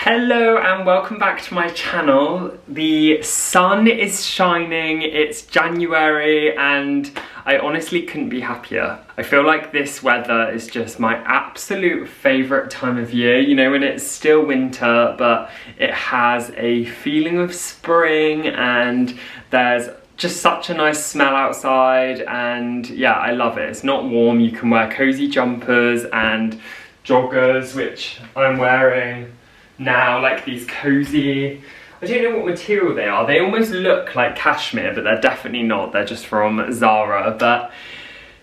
Hello and welcome back to my channel. The sun is shining, it's January and I honestly couldn't be happier. I feel like this weather is just my absolute favourite time of year, you know, when it's still winter but it has a feeling of spring and there's just such a nice smell outside and yeah, I love it. It's not warm, you can wear cosy jumpers and joggers, which I'm wearing now, like these cozy, I don't know what material they are. They almost look like cashmere, but they're definitely not. They're just from Zara. But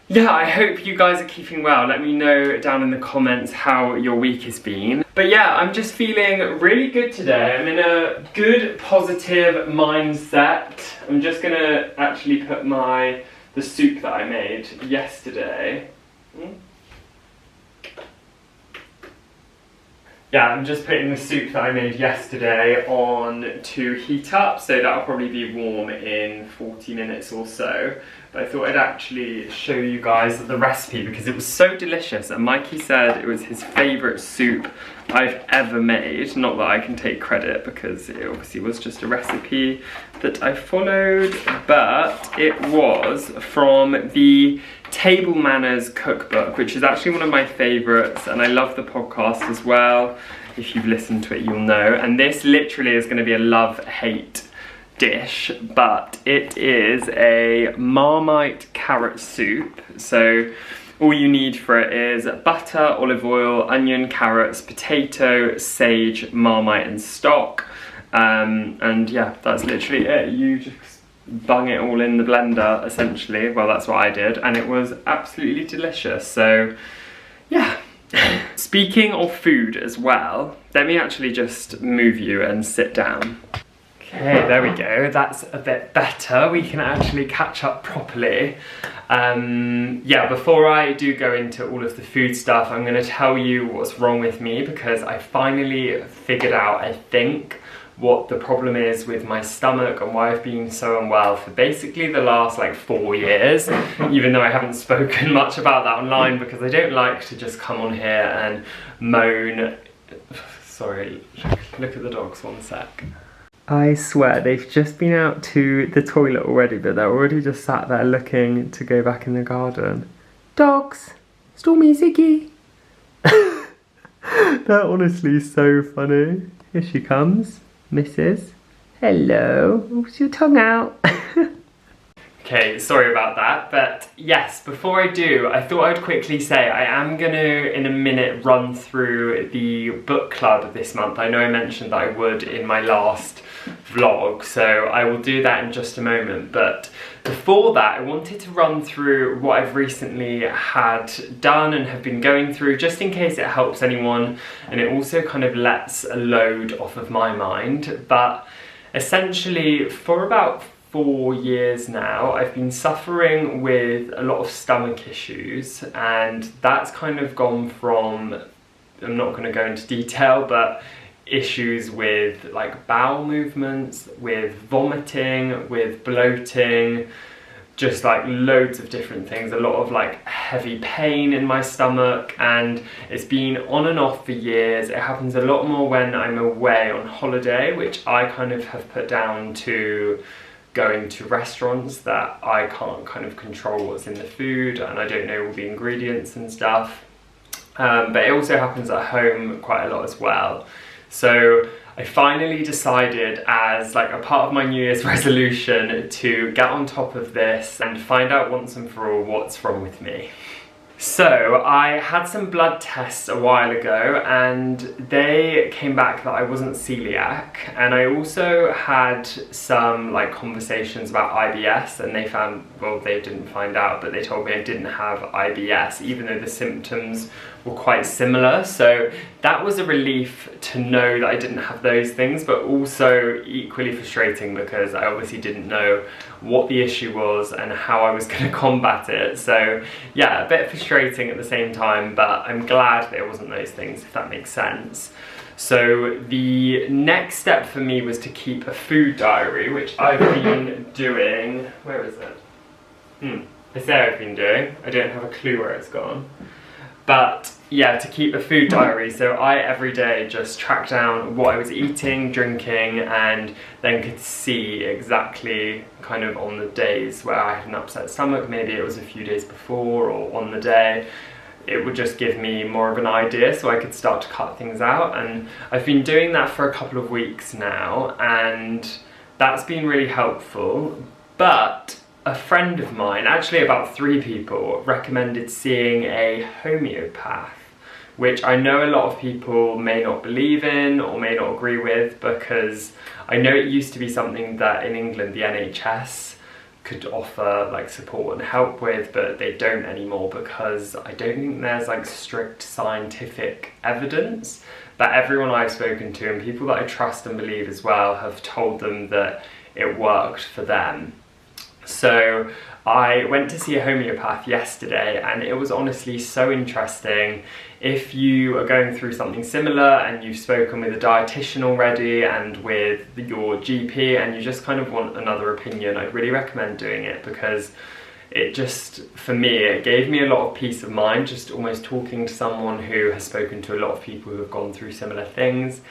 yeah, I hope you guys are keeping well. Let me know down in the comments how your week has been. But yeah, I'm just feeling really good today. I'm in a good, positive mindset. I'm just gonna actually put the soup that I made yesterday. Yeah, I'm just putting the soup that I made yesterday on to heat up, so that'll probably be warm in 40 minutes or so. But I thought I'd actually show you guys the recipe because it was so delicious and Mikey said it was his favourite soup I've ever made. Not that I can take credit because it obviously was just a recipe that I followed, but it was from the Table Manners cookbook, which is actually one of my favourites, and I love the podcast as well. If you've listened to it, you'll know. And this literally is going to be a love-hate dish, but it is a Marmite carrot soup. So all you need for it is butter, olive oil, onion, carrots, potato, sage, Marmite and stock. And yeah, that's literally it. You just bung it all in the blender essentially. Well, that's what I did and it was absolutely delicious. So yeah. Speaking of food as well, let me actually just move you and sit down. Okay, there we go, that's a bit better. We can actually catch up properly. Yeah, before I do go into all of the food stuff, I'm gonna tell you what's wrong with me because I finally figured out, I think, what the problem is with my stomach and why I've been so unwell for basically the last like 4 years, even though I haven't spoken much about that online because I don't like to just come on here and moan. Sorry, look at the dogs, one sec. I swear they've just been out to the toilet already, but they're already just sat there looking to go back in the garden. Dogs! Stormy, Ziggy! They're honestly so funny. Here she comes. Mrs. Hello. What's your tongue out? Okay, sorry about that, but yes, before I do, I thought I'd quickly say I am gonna, in a minute, run through the book club this month. I know I mentioned that I would in my last vlog, so I will do that in just a moment, but before that, I wanted to run through what I've recently had done and have been going through, just in case it helps anyone, and it also kind of lets a load off of my mind. But essentially, for about 4 years now, I've been suffering with a lot of stomach issues, and that's kind of gone from, I'm not going to go into detail, but issues with like bowel movements, with vomiting, with bloating, just like loads of different things, a lot of like heavy pain in my stomach, and it's been on and off for years. It happens a lot more when I'm away on holiday, which I kind of have put down to going to restaurants that I can't kind of control what's in the food and I don't know all the ingredients and stuff. But it also happens at home quite a lot as well. So I finally decided, as like a part of my New Year's resolution, to get on top of this and find out once and for all what's wrong with me. So I had some blood tests a while ago and they came back that I wasn't celiac, and I also had some like conversations about IBS and they found, well, they didn't find out, but they told me I didn't have IBS even though the symptoms were quite similar. So that was a relief to know that I didn't have those things, but also equally frustrating because I obviously didn't know what the issue was and how I was going to combat it. So yeah, a bit frustrating at the same time, but I'm glad that it wasn't those things, if that makes sense. So the next step for me was to keep a food diary, which I've been doing. Where is it? I say I've been doing. I don't have a clue where it's gone. But yeah, to keep a food diary, so I every day just tracked down what I was eating, drinking, and then could see exactly kind of on the days where I had an upset stomach, maybe it was a few days before or on the day. It would just give me more of an idea so I could start to cut things out, and I've been doing that for a couple of weeks now, and that's been really helpful. But a friend of mine, actually about 3 people, recommended seeing a homeopath, which I know a lot of people may not believe in or may not agree with, because I know it used to be something that in England the NHS could offer like support and help with, but they don't anymore because I don't think there's like strict scientific evidence. But everyone I've spoken to and people that I trust and believe as well have told them that it worked for them. So I went to see a homeopath yesterday, and it was honestly so interesting. If you are going through something similar and you've spoken with a dietitian already and with your GP and you just kind of want another opinion, I'd really recommend doing it, because it just, for me, it gave me a lot of peace of mind, just almost talking to someone who has spoken to a lot of people who have gone through similar things.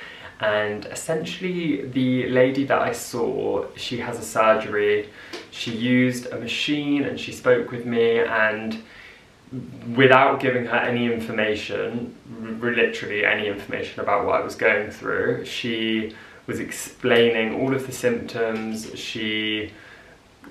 And essentially the lady that I saw, she has a surgery, she used a machine and she spoke with me, and without giving her any information, literally any information about what I was going through, she was explaining all of the symptoms. She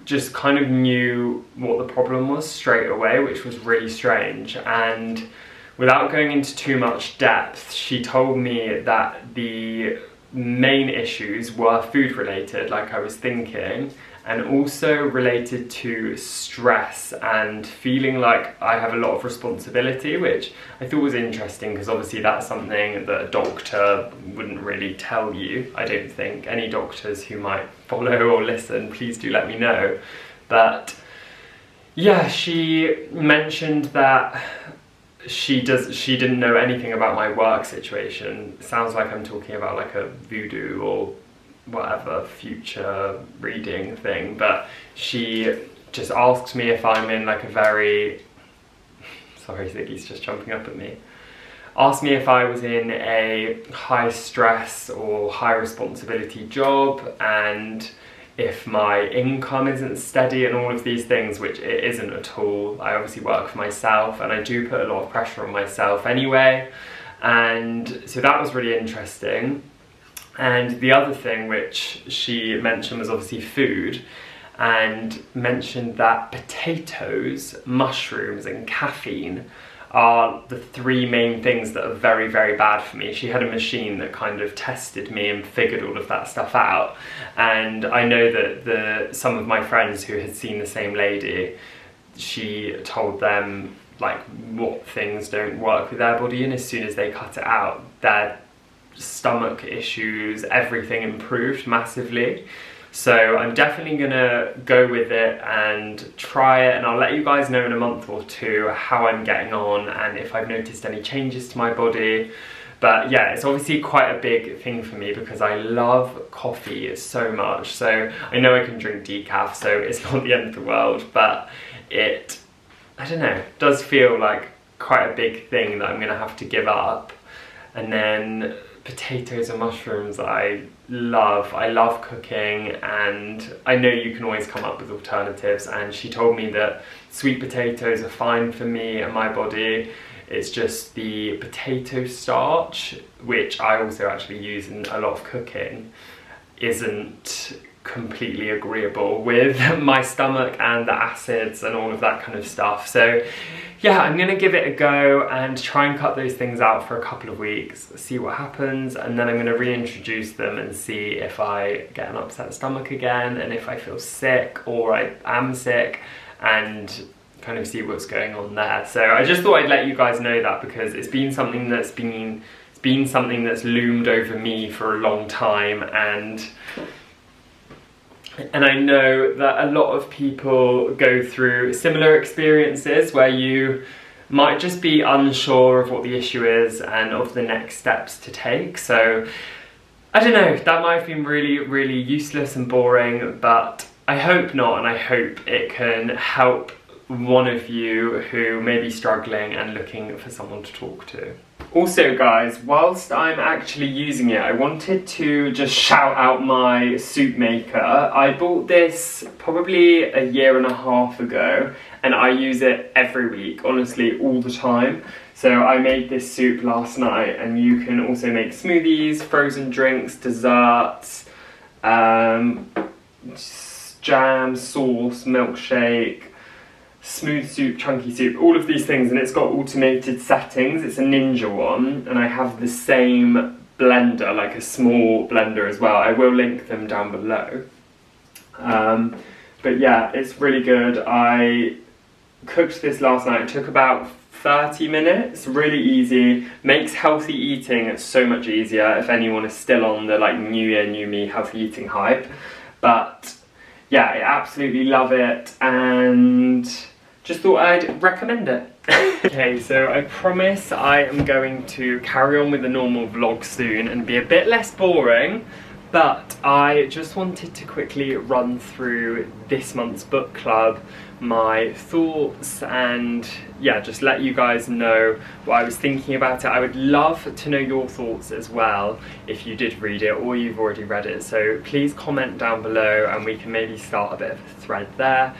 just kind of knew what the problem was straight away, which was really strange. And without going into too much depth, she told me that the main issues were food related, like I was thinking, and also related to stress and feeling like I have a lot of responsibility, which I thought was interesting because obviously that's something that a doctor wouldn't really tell you, I don't think. Any doctors who might follow or listen, please do let me know. But yeah, she mentioned that she didn't know anything about my work situation. Sounds like I'm talking about like a voodoo or whatever future reading thing, but she just asked me if I'm in like a very, sorry, Ziggy's just jumping up at me, asked me if I was in a high stress or high responsibility job, and if my income isn't steady and all of these things, which it isn't at all. I obviously work for myself and I do put a lot of pressure on myself anyway, and so that was really interesting. And the other thing which she mentioned was obviously food, and mentioned that potatoes, mushrooms and caffeine are the 3 main things that are very, very bad for me. She had a machine that kind of tested me and figured all of that stuff out. And I know that some of my friends who had seen the same lady, she told them like what things don't work with their body, and as soon as they cut it out, their stomach issues, everything improved massively. So I'm definitely gonna go with it and try it, and I'll let you guys know in a month or 2 how I'm getting on and if I've noticed any changes to my body. But yeah, it's obviously quite a big thing for me because I love coffee so much. So I know I can drink decaf, so it's not the end of the world, but it, I don't know, does feel like quite a big thing that I'm gonna have to give up. And then potatoes and mushrooms, I love cooking, and I know you can always come up with alternatives, and she told me that sweet potatoes are fine for me and my body. It's just the potato starch, which I also actually use in a lot of cooking, isn't completely agreeable with my stomach and the acids and all of that kind of stuff. So yeah, I'm gonna give it a go and try and cut those things out for a couple of weeks, see what happens, and then I'm gonna reintroduce them and see if I get an upset stomach again and if I feel sick or I am sick, and kind of see what's going on there. So I just thought I'd let you guys know that, because it's been something that's loomed over me for a long time, and I know that a lot of people go through similar experiences where you might just be unsure of what the issue is and of the next steps to take. So I don't know, that might have been really, really useless and boring, but I hope not, and I hope it can help one of you who may be struggling and looking for someone to talk to. Also guys, whilst I'm actually using it, I wanted to just shout out my soup maker. I bought this probably a year and a half ago and I use it every week, honestly all the time. So I made this soup last night, and you can also make smoothies, frozen drinks, desserts, jam, sauce, milkshake, smooth soup, chunky soup, all of these things, and it's got automated settings. It's a Ninja one, and I have the same blender, like a small blender as well. I will link them down below. But yeah, it's really good. I cooked this last night. It took about 30 minutes, really easy, makes healthy eating so much easier if anyone is still on the like new year, new me healthy eating hype. But yeah, I absolutely love it and just thought I'd recommend it. Okay, so I promise I am going to carry on with the normal vlog soon and be a bit less boring, but I just wanted to quickly run through this month's book club, my thoughts, and yeah, just let you guys know what I was thinking about it. I would love to know your thoughts as well if you did read it or you've already read it, so please comment down below and we can maybe start a bit of a thread there.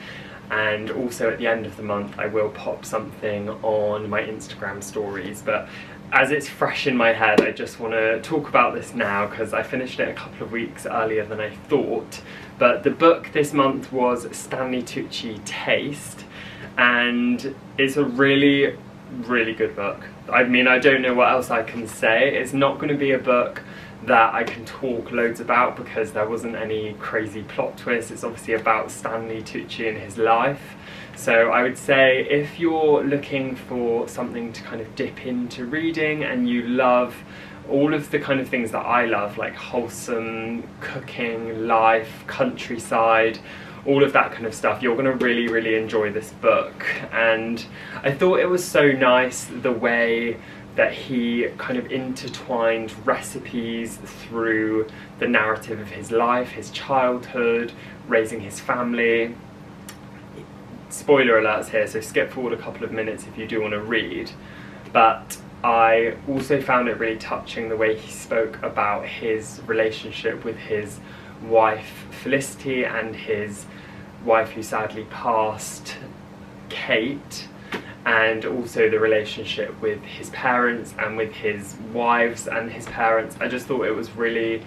And also at the end of the month I will pop something on my Instagram stories, but as it's fresh in my head I just want to talk about this now because I finished it a couple of weeks earlier than I thought. But the book this month was Stanley Tucci Taste, and it's a really, really good book. I mean, I don't know what else I can say. It's not going to be a book that I can talk loads about because there wasn't any crazy plot twist. It's obviously about Stanley Tucci and his life. So I would say if you're looking for something to kind of dip into reading and you love all of the kind of things that I love, like wholesome cooking, life, countryside, all of that kind of stuff, you're going to really, really enjoy this book. And I thought it was so nice the way that he kind of intertwined recipes through the narrative of his life, his childhood, raising his family. Spoiler alerts here, so skip forward a couple of minutes if you do want to read. But I also found it really touching the way he spoke about his relationship with his wife Felicity and his wife who sadly passed, Kate, and also the relationship with his parents and with his wives and his parents. I just thought it was really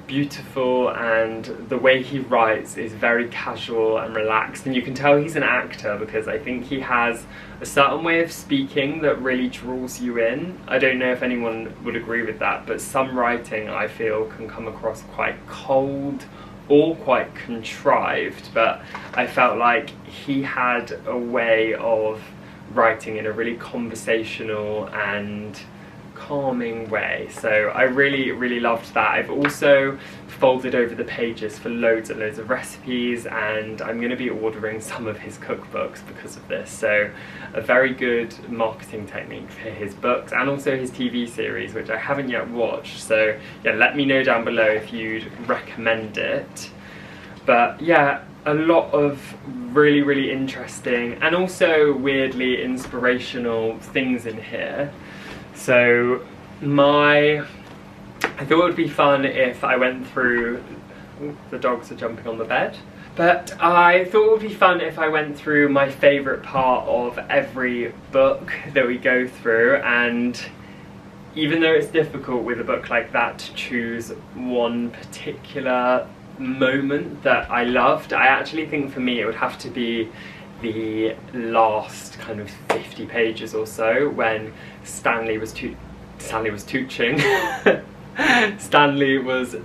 beautiful, and the way he writes is very casual and relaxed, and you can tell he's an actor because I think he has a certain way of speaking that really draws you in. I don't know if anyone would agree with that, but some writing I feel can come across quite cold or quite contrived, but I felt like he had a way of writing in a really conversational and calming way, so I really, really loved that. I've also folded over the pages for loads and loads of recipes, and I'm going to be ordering some of his cookbooks because of this, so a very good marketing technique for his books and also his TV series, which I haven't yet watched, so yeah, let me know down below if you'd recommend it. But yeah, a lot of really, really interesting and also weirdly inspirational things in here. So I thought it would be fun if I went through, the dogs are jumping on the bed, but I thought it would be fun if I went through my favourite part of every book that we go through, and even though it's difficult with a book like that to choose one particular moment that I loved, I actually think for me it would have to be the last kind of 50 pages or so when Stanley was touching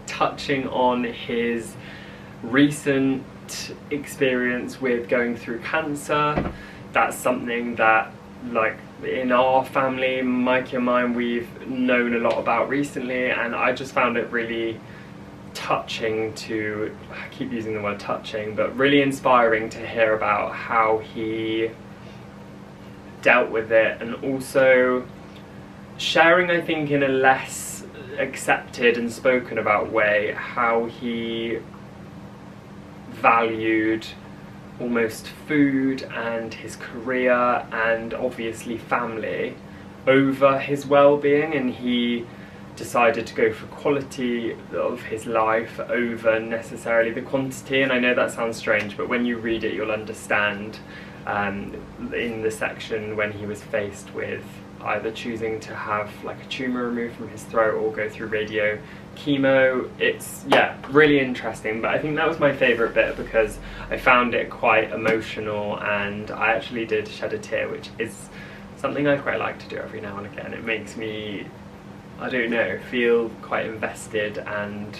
touching on his recent experience with going through cancer. That's something that, like, in our family, Mikey and mine, we've known a lot about recently, and I just found it really touching to, I keep using the word touching, but really inspiring to hear about how he dealt with it, and also sharing, I think, in a less accepted and spoken about way, how he valued almost food and his career and obviously family over his well-being, and he decided to go for quality of his life over necessarily the quantity. And I know that sounds strange, but when you read it you'll understand. In the section when he was faced with either choosing to have like a tumour removed from his throat or go through radio chemo, it's, yeah, really interesting. But I think that was my favourite bit because I found it quite emotional, and I actually did shed a tear, which is something I quite like to do every now and again. It makes me, I don't know, feel quite invested and,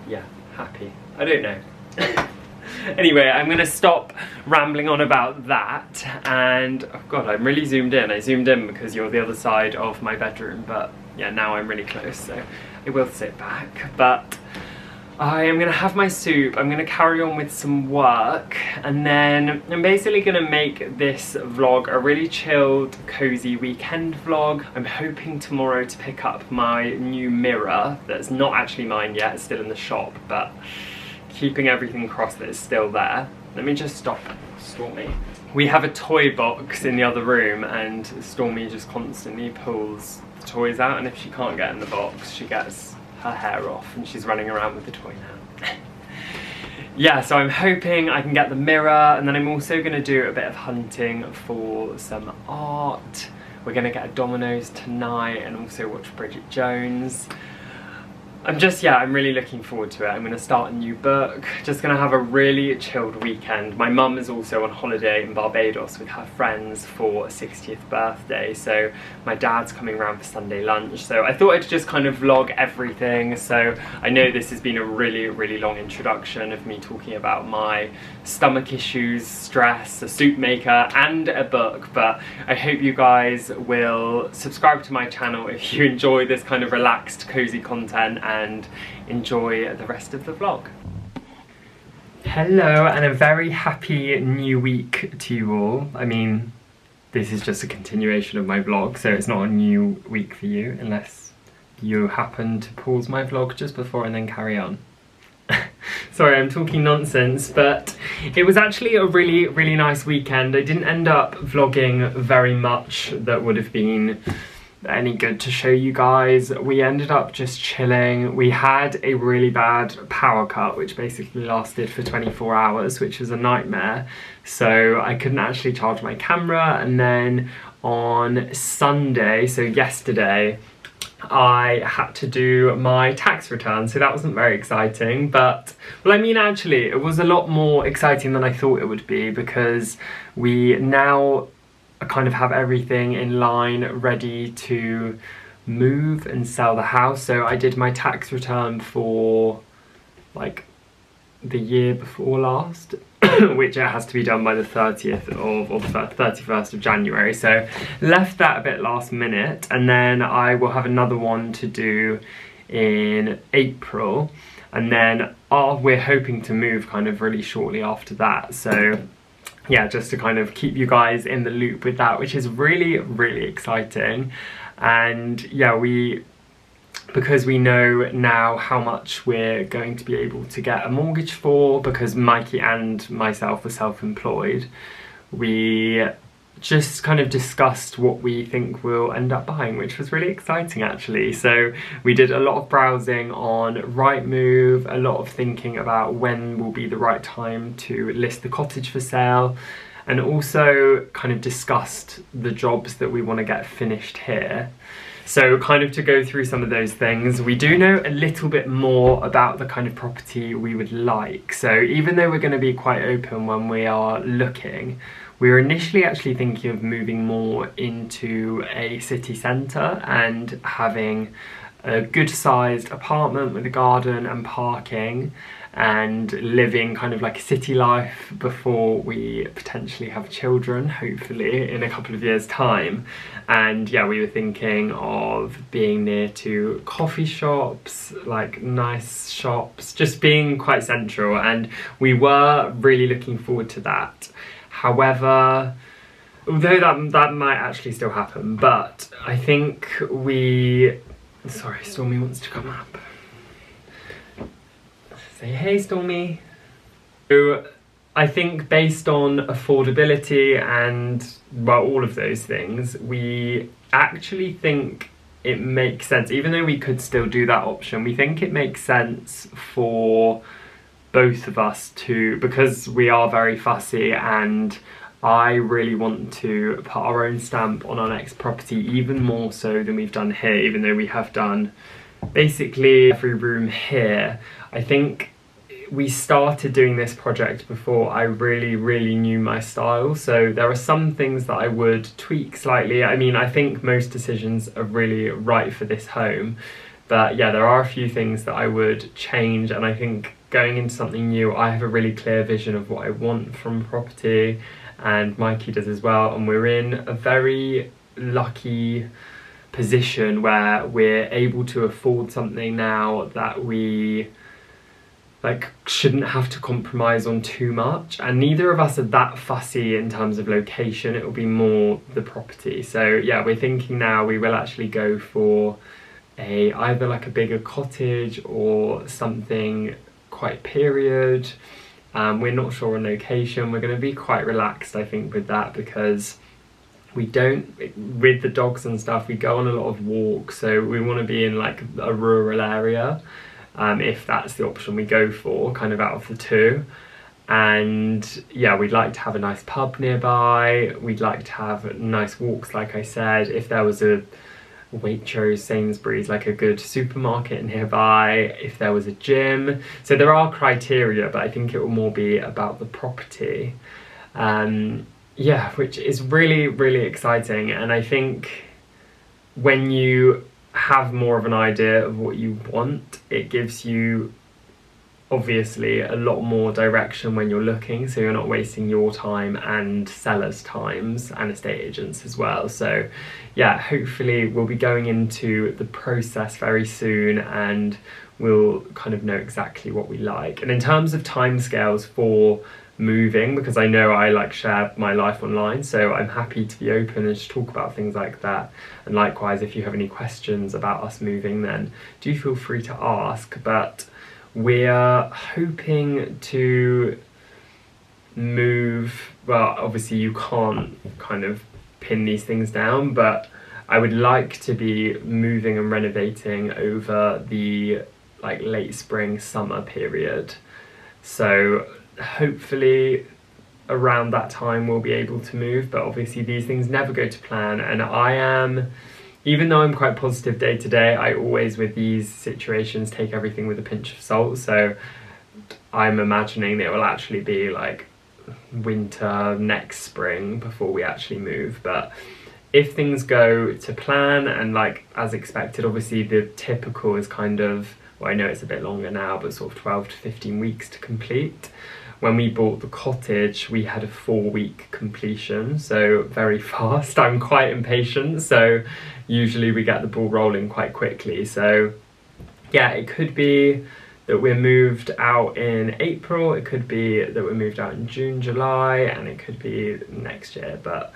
yeah, happy. I don't know. Anyway, I'm going to stop rambling on about that, and oh god, I'm really zoomed in. I zoomed in because you're the other side of my bedroom, but yeah, now I'm really close, so I will sit back. But I am going to have my soup, I'm going to carry on with some work, and then I'm basically going to make this vlog a really chilled, cozy weekend vlog. I'm hoping tomorrow to pick up my new mirror that's not actually mine yet, it's still in the shop, but keeping everything crossed that it's still there. Let me just stop Stormy. We have a toy box in the other room, and Stormy just constantly pulls the toys out, and if she can't get in the box she gets her hair off and she's running around with the toy now. Yeah, so I'm hoping I can get the mirror, and then I'm also going to do a bit of hunting for some art. We're going to get a Domino's tonight and also watch Bridget Jones. I'm really looking forward to it. I'm going to start a new book, just going to have a really chilled weekend. My mum is also on holiday in Barbados with her friends for a 60th birthday, so my dad's coming around for Sunday lunch, so I thought I'd just kind of vlog everything. So I know this has been a really long introduction of me talking about my stomach issues, stress, a soup maker and a book, but I hope you guys will subscribe to my channel if you enjoy this kind of relaxed, cozy content, and enjoy the rest of the vlog. Hello, and a very happy new week to you all. I mean, this is just a continuation of my vlog, so it's not a new week for you unless you happen to pause my vlog just before and then carry on. Sorry, I'm talking nonsense, but it was actually a really nice weekend. I didn't end up vlogging very much that would have been any good to show you guys. We ended up just chilling. We had a really bad power cut which basically lasted for 24 hours, which was a nightmare, so I couldn't actually charge my camera. And then on Sunday, so yesterday, I had to do my tax return, so that wasn't very exciting. But, well, I mean, actually it was a lot more exciting than I thought it would be, because we now kind of have everything in line ready to move and sell the house. So I did my tax return for like the year before last, which it has to be done by the 30th of, or the 31st of January, so left that a bit last minute. And then I will have another one to do in April, and then we're hoping to move kind of really shortly after that. So yeah, just to kind of keep you guys in the loop with that, which is really exciting. And yeah, because we know now how much we're going to be able to get a mortgage for, because Mikey and myself are self-employed, we just kind of discussed what we think we'll end up buying, which was really exciting actually. So we did a lot of browsing on Rightmove, a lot of thinking about when will be the right time to list the cottage for sale, and also kind of discussed the jobs that we want to get finished here. So kind of to go through some of those things, we do know a little bit more about the kind of property we would like. So even though we're going to be quite open when we are looking, we were initially actually thinking of moving more into a city centre and having a good sized apartment with a garden and parking, and living kind of like a city life before we potentially have children, hopefully in a couple of years' time. And yeah, we were thinking of being near to coffee shops, like nice shops, just being quite central, and we were really looking forward to that. However, although that might actually still happen, but I think sorry, Stormy wants to come up. Say hey, Stormy. So I think based on affordability and, well, all of those things, we actually think it makes sense, even though we could still do that option, we think it makes sense for both of us to, because we are very fussy and I really want to put our own stamp on our next property, even more so than we've done here, even though we have done basically every room here. I think we started doing this project before I really knew my style, so there are some things that I would tweak slightly. I mean, I think most decisions are really right for this home, but yeah, there are a few things that I would change, and I think going into something new, I have a really clear vision of what I want from property, and Mikey does as well, and we're in a very lucky position where we're able to afford something now that we shouldn't have to compromise on too much, and neither of us are that fussy in terms of location. It will be more the property. So yeah, we're thinking now we will actually go for either like a bigger cottage or something quite period. We're not sure on location. We're going to be quite relaxed, I think, with that, because we don't, with the dogs and stuff, we go on a lot of walks, so we want to be in like a rural area. If that's the option we go for, kind of out of the two. And yeah, we'd like to have a nice pub nearby, we'd like to have nice walks, like I said. If there was a Waitrose, Sainsbury's, like a good supermarket nearby, if there was a gym. So there are criteria, but I think it will more be about the property. Yeah, which is really exciting. And I think when you have more of an idea of what you want, it gives you obviously a lot more direction when you're looking, so you're not wasting your time and sellers' times and estate agents as well. So yeah, hopefully we'll be going into the process very soon and we'll kind of know exactly what we like. And in terms of timescales for moving, because I know I share my life online, so I'm happy to be open and just talk about things like that. And likewise, if you have any questions about us moving, then do feel free to ask. But we're hoping to move, well, obviously you can't kind of pin these things down, but I would like to be moving and renovating over the late spring, summer period. So hopefully around that time we'll be able to move, but obviously these things never go to plan. And I am, even though I'm quite positive day to day, I always with these situations take everything with a pinch of salt. So I'm imagining that it will actually be like winter next spring before we actually move. But if things go to plan and as expected, obviously the typical is kind of, well, I know it's a bit longer now, but sort of 12 to 15 weeks to complete. When we bought the cottage, we had a 4-week completion, so very fast. I'm quite impatient, so usually we get the ball rolling quite quickly. So yeah, it could be that we're moved out in April, it could be that we're moved out in June, July, and it could be next year. But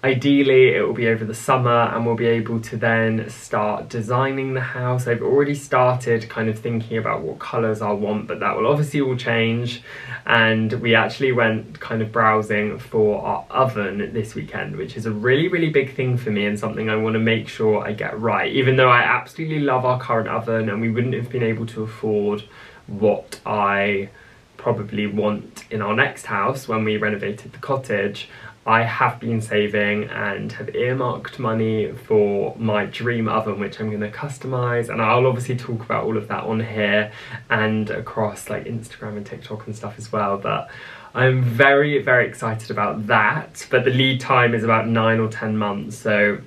ideally it will be over the summer and we'll be able to then start designing the house. I've already started kind of thinking about what colours I want, but that will obviously all change. And we actually went kind of browsing for our oven this weekend, which is a really big thing for me and something I want to make sure I get right, even though I absolutely love our current oven and we wouldn't have been able to afford what I probably want in our next house when we renovated the cottage. I have been saving and have earmarked money for my dream oven, which I'm going to customise, and I'll obviously talk about all of that on here and across Instagram and TikTok and stuff as well. But I'm very excited about that. But the lead time is about 9 or 10 months, so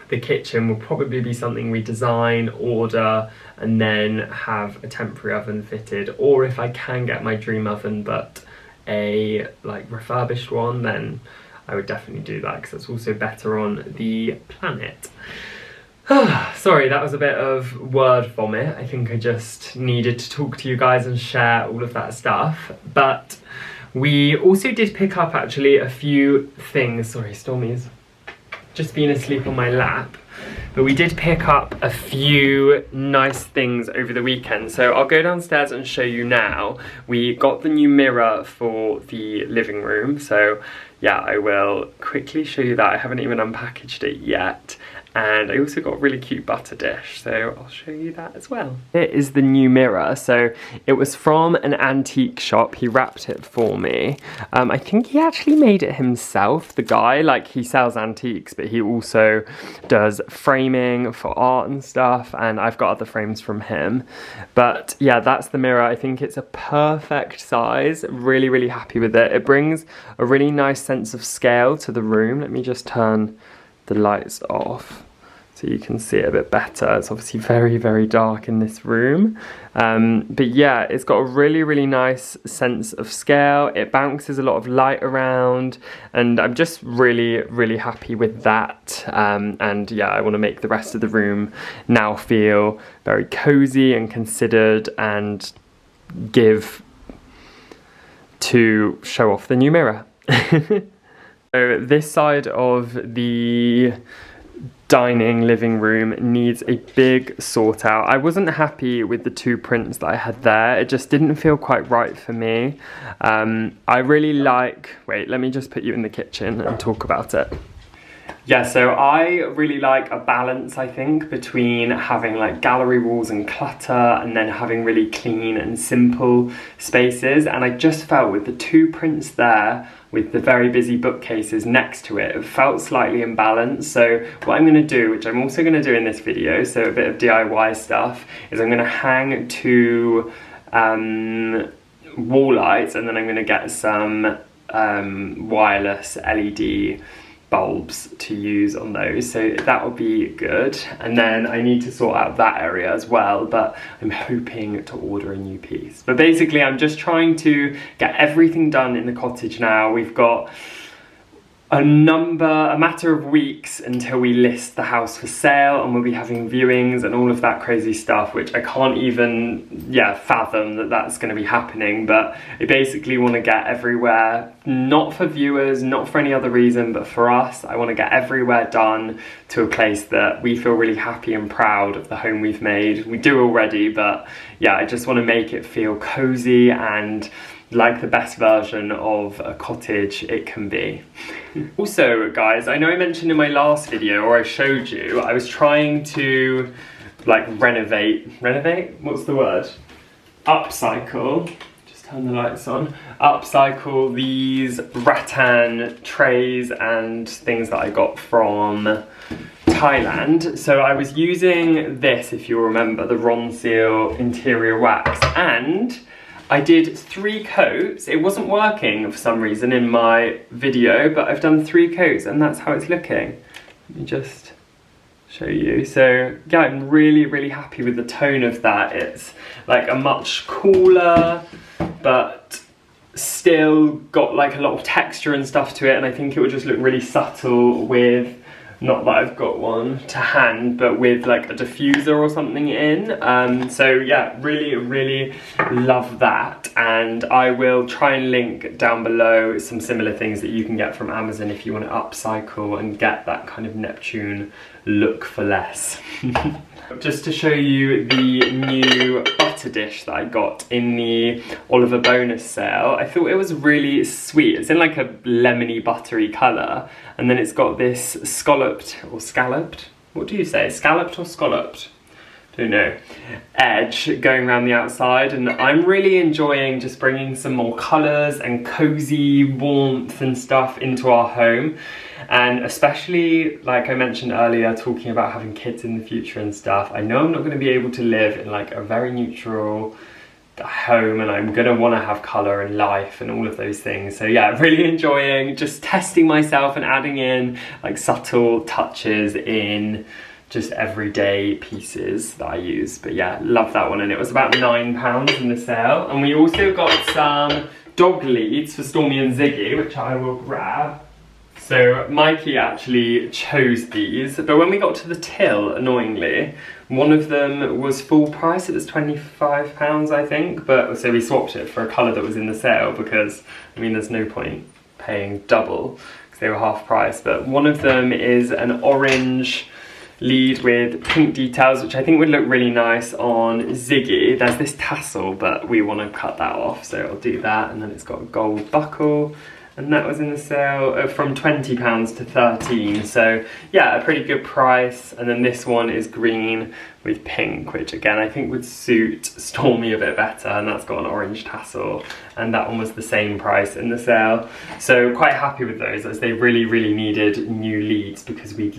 the kitchen will probably be something we design, order, and then have a temporary oven fitted. Or if I can get my dream oven but a refurbished one, then I would definitely do that, because it's also better on the planet. Sorry, that was a bit of word vomit. I think I just needed to talk to you guys and share all of that stuff. But we also did pick up actually a few things. Sorry, Stormy's just been asleep on my lap. But we did pick up a few nice things over the weekend, so I'll go downstairs and show you now. We got the new mirror for the living room, so yeah, I will quickly show you that. I haven't even unpackaged it yet. And I also got a really cute butter dish, so I'll show you that as well. It is the new mirror, so it was from an antique shop. He wrapped it for me. I think he actually made it himself, the guy. Like, he sells antiques, but he also does framing for art and stuff, and I've got other frames from him. But yeah, that's the mirror. I think it's a perfect size. Really, really happy with it. It brings a really nice sense of scale to the room. Let me just turn the lights off so you can see it a bit better. It's obviously very, very dark in this room. But yeah, it's got a really, really nice sense of scale. It bounces a lot of light around, and I'm just really, really happy with that. And yeah, I want to make the rest of the room now feel very cozy and considered, and give to show off the new mirror. So this side of the dining living room needs a big sort out. I wasn't happy with the two prints that I had there. It just didn't feel quite right for me. I really like, wait, let me just put you in the kitchen and talk about it. Yeah, so I really like a balance, I think, between having like gallery walls and clutter, and then having really clean and simple spaces. And I just felt with the two prints there, with the very busy bookcases next to it, it felt slightly imbalanced. So what I'm going to do, which I'm also going to do in this video, so a bit of DIY stuff, is I'm going to hang two wall lights, and then I'm going to get some wireless LED bulbs to use on those, so that will be good. And then I need to sort out that area as well, but I'm hoping to order a new piece. But basically I'm just trying to get everything done in the cottage now. We've got a matter of weeks until we list the house for sale, and we'll be having viewings and all of that crazy stuff, which I can't even fathom that that's going to be happening. But I basically want to get everywhere, not for viewers, not for any other reason, but for us. I want to get everywhere done to a place that we feel really happy and proud of the home we've made. We do already, but yeah, I just want to make it feel cozy and like the best version of a cottage it can be. Also, guys, I know I mentioned in my last video, or I showed you, I was trying to like renovate, what's the word? Upcycle, just turn the lights on, upcycle these rattan trays and things that I got from Thailand. So I was using this, if you remember, the Ronseal interior wax, and I did 3 coats. It wasn't working for some reason in my video, but I've done 3 coats and that's how it's looking. Let me just show you. So yeah, I'm really, really happy with the tone of that. It's like a much cooler, but still got like a lot of texture and stuff to it, and I think it would just look really subtle with, not that I've got one to hand, but with like a diffuser or something in. So yeah, really, really love that. And I will try and link down below some similar things that you can get from Amazon if you want to upcycle and get that kind of Neptune look for less. Just to show you the new butter dish that I got in the Oliver bonus sale. I thought it was really sweet. It's in like a lemony buttery colour, and then it's got this scalloped, what do you say, scalloped or scalloped? Don't know, edge going around the outside, and I'm really enjoying just bringing some more colours and cozy warmth and stuff into our home. And especially, like I mentioned earlier, talking about having kids in the future and stuff, I know I'm not going to be able to live in like a very neutral home, and I'm going to want to have colour and life and all of those things. So yeah, really enjoying just testing myself and adding in like subtle touches in just everyday pieces that I use. But yeah, love that one, and it was about £9 in the sale. And we also got some dog leads for Stormy and Ziggy, which I will grab. So Mikey actually chose these, but when we got to the till, annoyingly, one of them was full price. It was £25, I think, but so we swapped it for a colour that was in the sale, because I mean there's no point paying double because they were half price. But one of them is an orange lead with pink details, which I think would look really nice on Ziggy. There's this tassel, but we want to cut that off, so I'll do that. And then it's got a gold buckle, and that was in the sale from £20 to 13. So yeah, a pretty good price. And then this one is green with pink, which again I think would suit Stormy a bit better, and that's got an orange tassel, and that one was the same price in the sale. So quite happy with those, as they really needed new leads, because we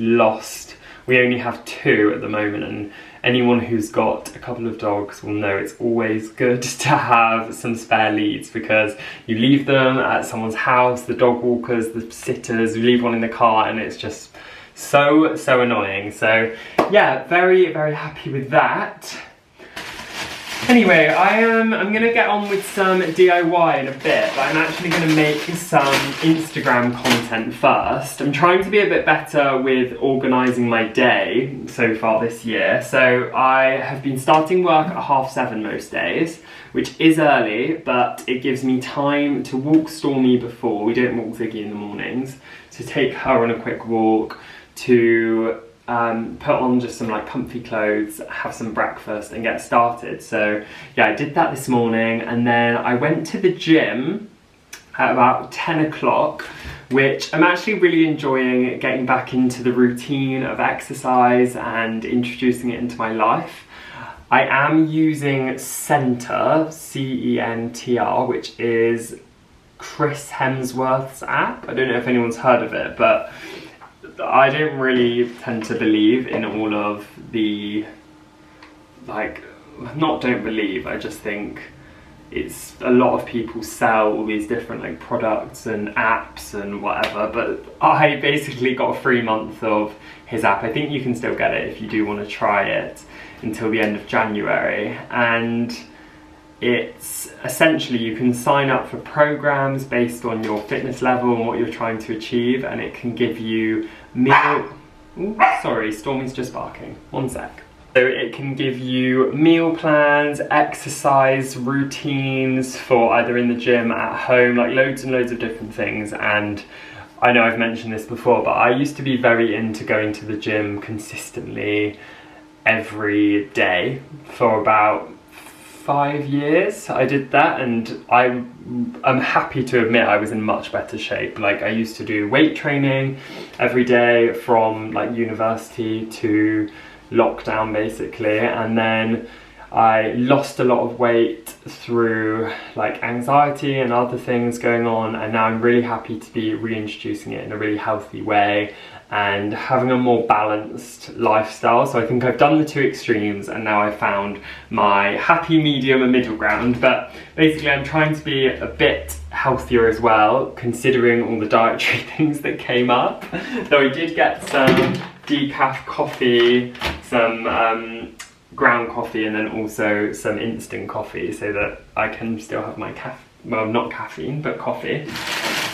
only have 2 at the moment, and anyone who's got a couple of dogs will know it's always good to have some spare leads, because you leave them at someone's house, the dog walkers, the sitters, you leave one in the car, and it's just so annoying. So yeah, very happy with that. Anyway, I'm gonna get on with some DIY in a bit, but I'm actually gonna make some Instagram content first. I'm trying to be a bit better with organising my day so far this year. So I have been starting work at 7:30 most days, which is early, but it gives me time to walk Stormy before. We don't walk Ziggy in the mornings. To take her on a quick walk, to put on just some like comfy clothes, have some breakfast and get started. So yeah, I did that this morning, and then I went to the gym at about 10 o'clock, which I'm actually really enjoying, getting back into the routine of exercise and introducing it into my life. I am using Centre, C-E-N-T-R, which is Chris Hemsworth's app. I don't know if anyone's heard of it, but I don't really tend to believe in all of the, like, don't believe, I just think it's a lot of people sell all these different like products and apps and whatever, but I basically got a free month of his app. I think you can still get it if you do want to try it until the end of January, and it's essentially, you can sign up for programs based on your fitness level and what you're trying to achieve, and it can give you Ooh, sorry, Stormy's just barking. One sec. So it can give you meal plans, exercise routines for either in the gym, at home, like loads and loads of different things. And I know I've mentioned this before, but I used to be very into going to the gym consistently every day for about 5 years. I did that, and I'm happy to admit I was in much better shape. Like, I used to do weight training every day from like university to lockdown basically, and then I lost a lot of weight through like anxiety and other things going on, and now I'm really happy to be reintroducing it in a really healthy way and having a more balanced lifestyle. So I think I've done the 2 extremes, and now I've found my happy medium and middle ground. But basically I'm trying to be a bit healthier as well, considering all the dietary things that came up. Though I did get some decaf coffee, some ground coffee, and then also some instant coffee, so that I can still have my well, not caffeine, but coffee.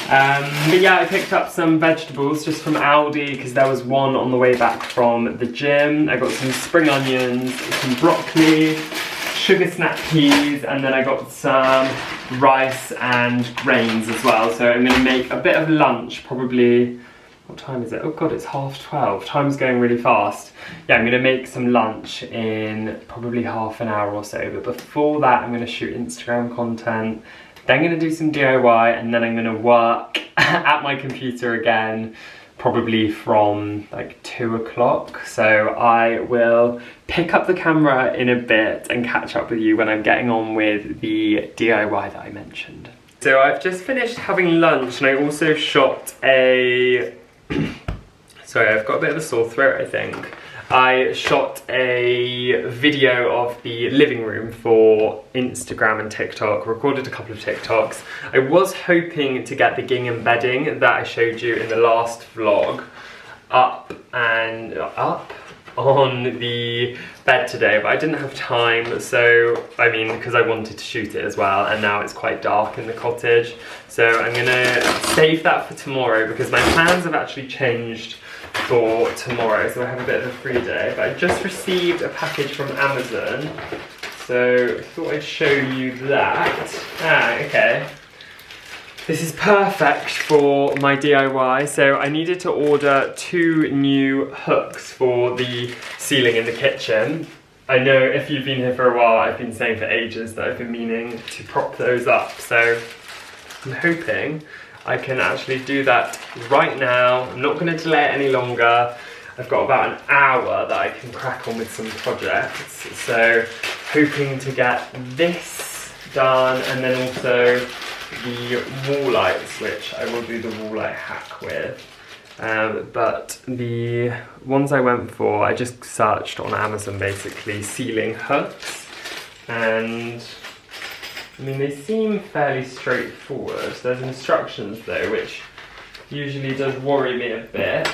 But yeah, I picked up some vegetables just from Aldi, because there was one on the way back from the gym. I got some spring onions, some broccoli, sugar snap peas, and then I got some rice and grains as well. So I'm going to make a bit of lunch, probably. What time is it? Oh god, it's 12:30. Time's going really fast. Yeah, I'm going to make some lunch in probably half an hour or so. But before that, I'm going to shoot Instagram content. Then I'm going to do some DIY, and then I'm going to work at my computer again, probably from like 2 o'clock. So I will pick up the camera in a bit and catch up with you when I'm getting on with the DIY that I mentioned. So I've just finished having lunch, and I also shot a... Sorry, I've got a bit of a sore throat, I think. I shot a video of the living room for Instagram and TikTok, recorded a couple of TikToks. I was hoping to get the gingham bedding that I showed you in the last vlog up on the bed today, but I didn't have time. So, I mean, because I wanted to shoot it as well, and now it's quite dark in the cottage. So I'm gonna save that for tomorrow, because my plans have actually changed for tomorrow, so I have a bit of a free day. But I just received a package from Amazon, so I thought I'd show you that. Okay. This is perfect for my DIY. So I needed to order 2 new hooks for the ceiling in the kitchen. I know if you've been here for a while, I've been saying for ages that I've been meaning to prop those up. So I'm hoping I can actually do that right now. I'm not going to delay it any longer. I've got about an hour that I can crack on with some projects. So hoping to get this done, and then also the wall lights, which I will do the wall light hack with. But the ones I went for, I just searched on Amazon basically, ceiling hooks, and I mean they seem fairly straightforward. There's instructions though, which usually does worry me a bit.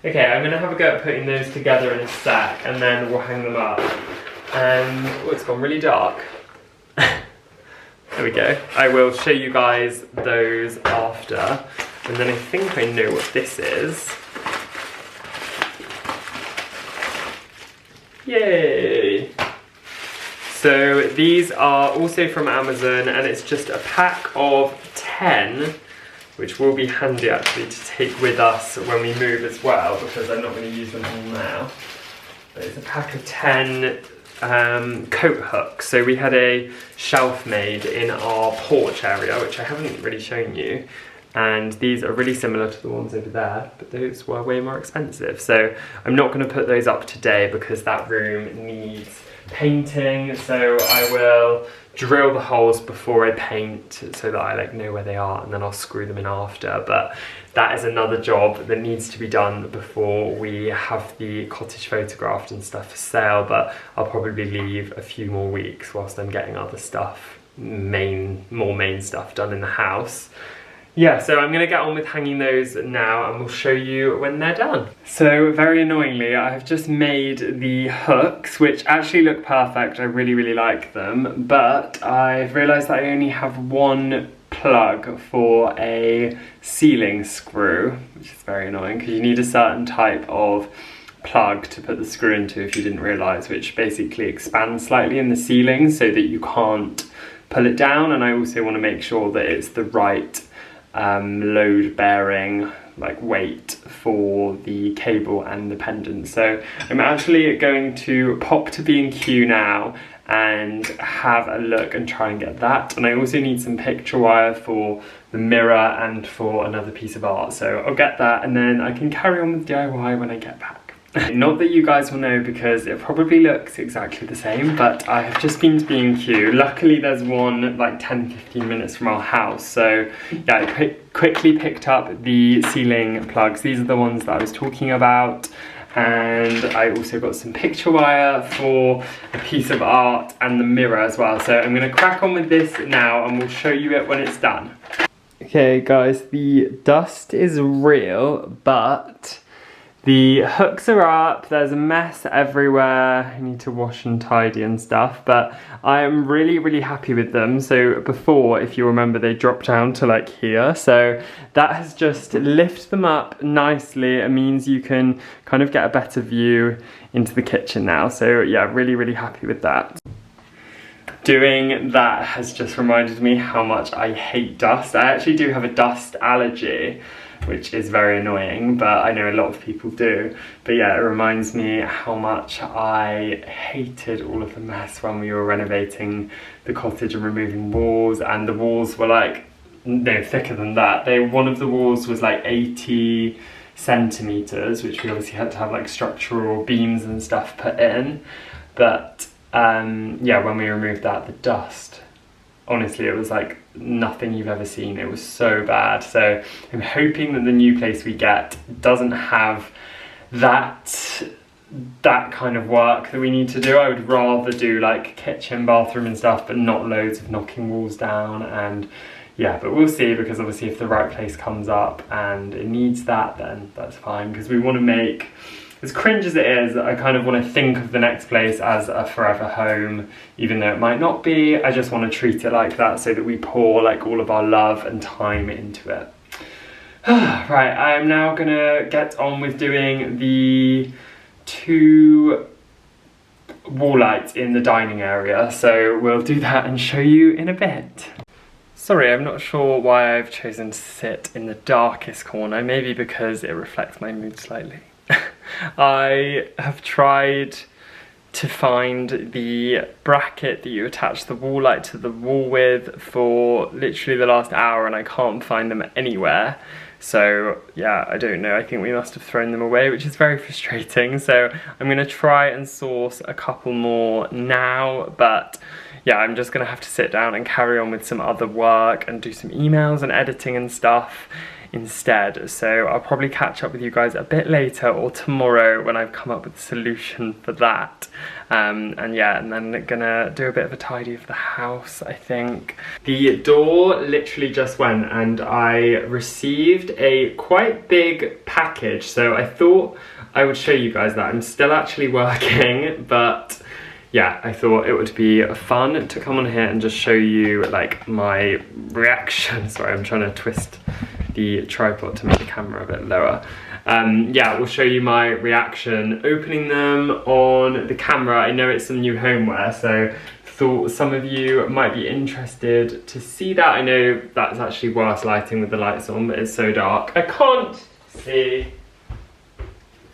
Okay, I'm going to have a go at putting those together in a sec, and then we'll hang them up. Oh, it's gone really dark. There we go. I will show you guys those after. And then I think I know what this is. Yay! So these are also from Amazon, and it's just a pack of 10, which will be handy actually to take with us when we move as well, because I'm not going to use them all now. But it's a pack of 10 coat hooks. So we had a shelf made in our porch area, which I haven't really shown you, and these are really similar to the ones over there, but those were way more expensive. So I'm not going to put those up today because that room needs painting, so I will drill the holes before I paint so that I like know where they are, and then I'll screw them in after. But that is another job that needs to be done before we have the cottage photographed and stuff for sale, but I'll probably leave a few more weeks whilst I'm getting other stuff, more main stuff done in the house. Yeah, so I'm going to get on with hanging those now, and we'll show you when they're done. So very annoyingly, I've just made the hooks, which actually look perfect. I really, really like them, but I've realised that I only have one plug for a ceiling screw, which is very annoying because you need a certain type of plug to put the screw into, if you didn't realise, which basically expands slightly in the ceiling so that you can't pull it down. And I also want to make sure that it's the right load bearing like weight for the cable and the pendant. So I'm actually going to pop to B&Q now and have a look and try and get that. And I also need some picture wire for the mirror and for another piece of art, so I'll get that and then I can carry on with DIY when I get back. Not that you guys will know because it probably looks exactly the same, but I have just been to B&Q. Luckily there's one like 10-15 minutes from our house, so yeah, I quickly picked up the ceiling plugs. These are the ones that I was talking about, and I also got some picture wire for a piece of art and the mirror as well. So I'm going to crack on with this now and we'll show you it when it's done. Okay guys, the dust is real, but the hooks are up, there's a mess everywhere, I need to wash and tidy and stuff, but I am really, really happy with them. So before, if you remember, they dropped down to like here, so that has just lifted them up nicely. It means you can kind of get a better view into the kitchen now, so yeah, really, really happy with that. Doing that has just reminded me how much I hate dust. I actually do have a dust allergy, which is very annoying, but I know a lot of people do. But yeah, it reminds me how much I hated all of the mess when we were renovating the cottage and removing walls, and the walls were like, no, thicker than that. One of the walls was like 80 centimeters, which we obviously had to have like structural beams and stuff put in. But yeah, when we removed that, the dust, honestly, it was like nothing you've ever seen. It was so bad. So I'm hoping that the new place we get doesn't have that kind of work that we need to do. I would rather do like kitchen, bathroom and stuff, but not loads of knocking walls down. And yeah, but we'll see, because obviously if the right place comes up and it needs that, then that's fine, because we want to make, as cringe as it is, I kind of want to think of the next place as a forever home, even though it might not be. I just want to treat it like that so that we pour like all of our love and time into it. Right, I'm now gonna get on with doing the 2 wall lights in the dining area, so we'll do that and show you in a bit. Sorry, I'm not sure why I've chosen to sit in the darkest corner, maybe because it reflects my mood slightly. I have tried to find the bracket that you attach the wall light to the wall with for literally the last hour, and I can't find them anywhere. So yeah, I don't know, I think we must have thrown them away, which is very frustrating. So I'm gonna try and source a couple more now, but yeah, I'm just gonna have to sit down and carry on with some other work and do some emails and editing and stuff instead. So I'll probably catch up with you guys a bit later or tomorrow when I've come up with a solution for that. And yeah, and then gonna do a bit of a tidy of the house, I think. The door literally just went and I received a quite big package, so I thought I would show you guys that. I'm still actually working, but yeah, I thought it would be fun to come on here and just show you like my reaction. Sorry, I'm trying to twist the tripod to make the camera a bit lower. Yeah, we'll show you my reaction opening them on the camera. I know it's some new homeware, so thought some of you might be interested to see that. I know that's actually worse lighting with the lights on, but it's so dark. I can't see.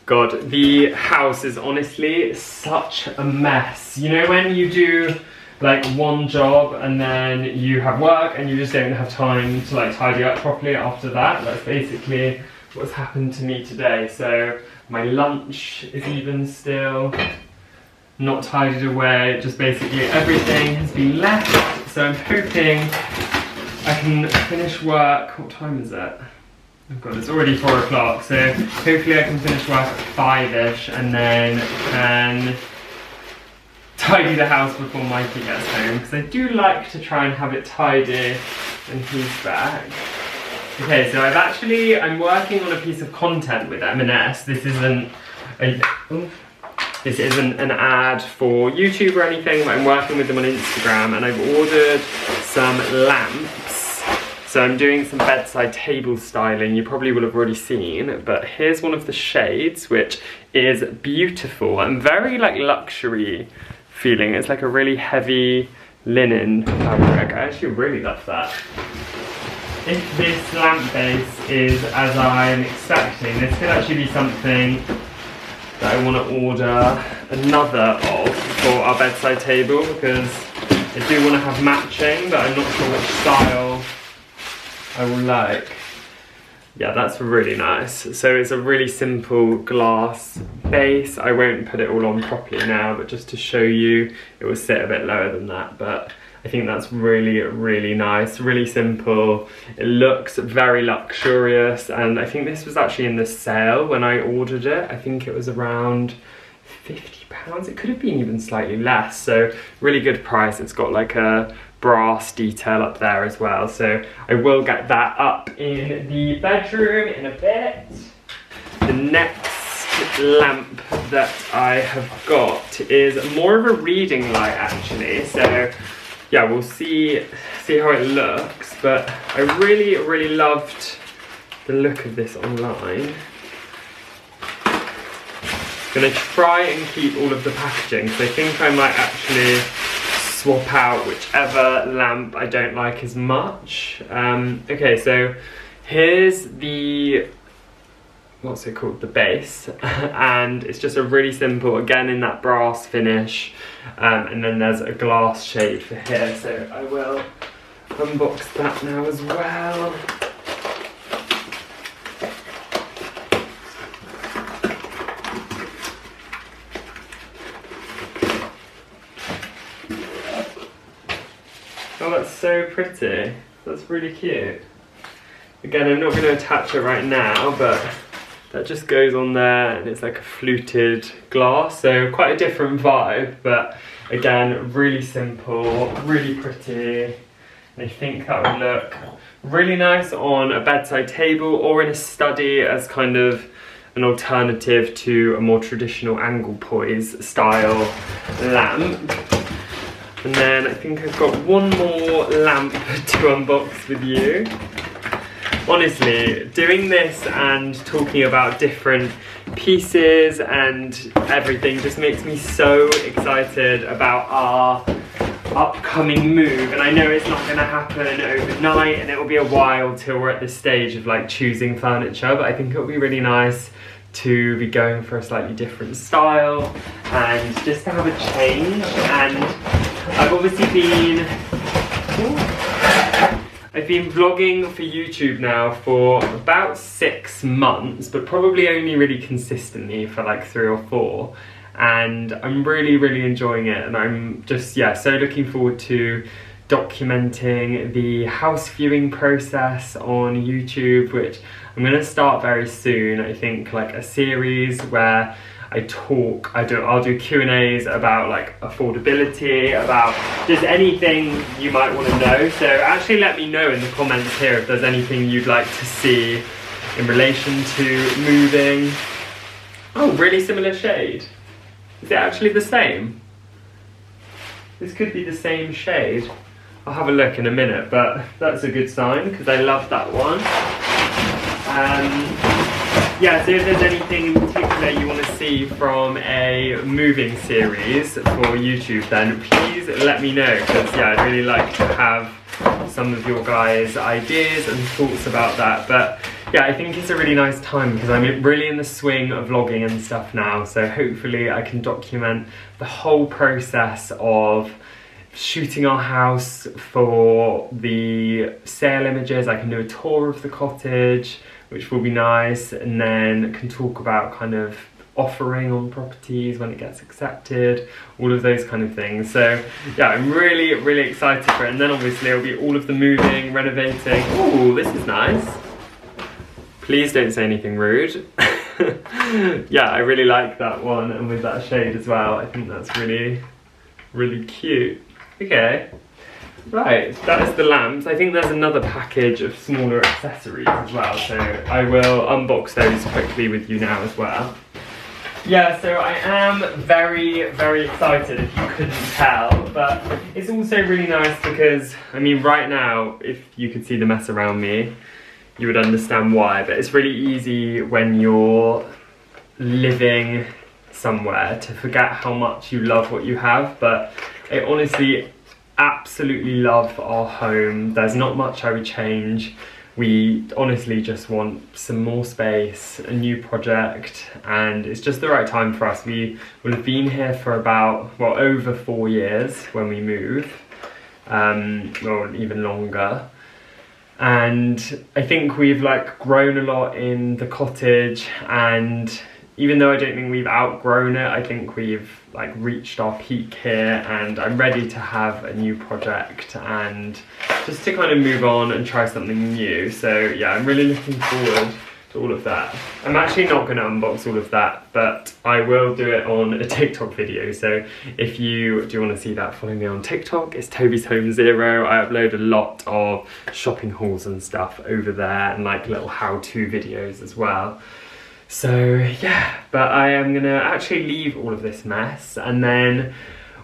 God, the house is honestly such a mess. You know when you do like one job and then you have work and you just don't have time to like tidy up properly after that? That's basically what's happened to me today. So my lunch is even still not tidied away. Just basically everything has been left. So I'm hoping I can finish work. What time is it? Oh god, it's already 4 o'clock, so hopefully I can finish work at 5ish and then can tidy the house before Mikey gets home, because I do like to try and have it tidy when he's back. Okay, so I'm working on a piece of content with M&S. This isn't an ad for YouTube or anything, but I'm working with them on Instagram, and I've ordered some lamps. So I'm doing some bedside table styling, you probably will have already seen, but here's one of the shades, which is beautiful and very like luxury feeling. It's like a really heavy linen fabric. I actually really love that. If this lamp base is as I'm expecting, this could actually be something that I want to order another of for our bedside table, because I do want to have matching, but I'm not sure which style I will like. Yeah, that's really nice. So it's a really simple glass base. I won't put it all on properly now, but just to show you, it will sit a bit lower than that. But I think that's really, really nice, really simple. It looks very luxurious, and I think this was actually in the sale when I ordered it. I think it was around £50. It could have been even slightly less, so really good price. It's got like a brass detail up there as well, so I will get that up in the bedroom in a bit. The next lamp that I have got is more of a reading light actually, so yeah, we'll see how it looks, but I really, really loved the look of this online. Gonna try and keep all of the packaging, so I think I might actually swap out whichever lamp I don't like as much. Okay, so here's the, what's it called, the base, and it's just a really simple, again in that brass finish, and then there's a glass shade for here, so I will unbox that now as well. Oh, that's so pretty. That's really cute. Again, I'm not going to attach it right now, but that just goes on there, and it's like a fluted glass, so quite a different vibe, but again, really simple, really pretty, and I think that would look really nice on a bedside table or in a study as kind of an alternative to a more traditional angle poise style lamp. And then I think I've got one more lamp to unbox with you. Honestly, doing this and talking about different pieces and everything just makes me so excited about our upcoming move, and I know it's not going to happen overnight and it will be a while till we're at this stage of like choosing furniture, but I think it'll be really nice to be going for a slightly different style and just to have a change. And I've obviously been vlogging for YouTube now for about 6 months, but probably only really consistently for like 3 or 4. And I'm really enjoying it, and I'm just, yeah, so looking forward to documenting the house viewing process on YouTube, which I'm going to start very soon. I think like a series where I'll do Q&As about like affordability, about just anything you might want to know. So actually let me know in the comments here if there's anything you'd like to see in relation to moving. Oh, really similar shade. Is it actually the same? This could be the same shade. I'll have a look in a minute, but that's a good sign because I love that one. Yeah, so if there's anything in particular you want to see from a moving series for YouTube, then please let me know, because yeah, I'd really like to have some of your guys' ideas and thoughts about that. But yeah, I think it's a really nice time because I'm really in the swing of vlogging and stuff now, so hopefully I can document the whole process of shooting our house for the sale images. I can do a tour of the cottage, which will be nice, and then can talk about kind of offering on properties when it gets accepted, all of those kind of things. So yeah, I'm really excited for it. And then obviously it'll be all of the moving, renovating. Oh, this is nice. Please don't say anything rude. Yeah, I really like that one, and with that shade as well. I think that's really cute. Okay. Right, that is the lamps. I think there's another package of smaller accessories as well, so I will unbox those quickly with you now as well. Yeah, so I am very excited, if you couldn't tell, but it's also really nice because, I mean, right now, if you could see the mess around me, you would understand why, but it's really easy when you're living somewhere to forget how much you love what you have. But I honestly absolutely love our home. There's not much I would change. We honestly just want some more space, a new project, and it's just the right time for us. We will have been here for about, well, over 4 years when we move, or even longer. And I think we've like grown a lot in the cottage, and even though I don't think we've outgrown it, I think we've like reached our peak here, and I'm ready to have a new project and just to kind of move on and try something new. So yeah, I'm really looking forward to all of that. I'm actually not going to unbox all of that, but I will do it on a TikTok video. So if you do want to see that, follow me on TikTok. It's TobysHome 0. I upload a lot of shopping hauls and stuff over there, and like little how-to videos as well. So yeah, but I am gonna actually leave all of this mess, and then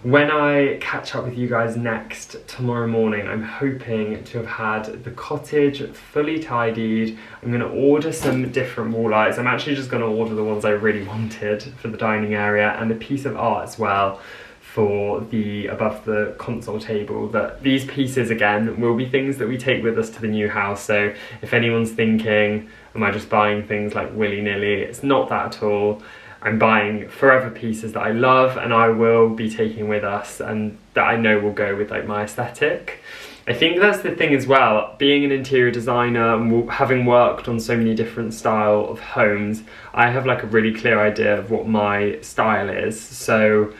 when I catch up with you guys next tomorrow morning, I'm hoping to have had the cottage fully tidied. I'm gonna order some different wall lights. I'm actually just gonna order the ones I really wanted for the dining area, and a piece of art as well for the above the console table. That these pieces again will be things that we take with us to the new house. So if anyone's thinking, am I just buying things like willy-nilly? It's not that at all. I'm buying forever pieces that I love and I will be taking with us, and that I know will go with like my aesthetic. I think that's the thing as well, being an interior designer and having worked on so many different style of homes, I have like a really clear idea of what my style is. So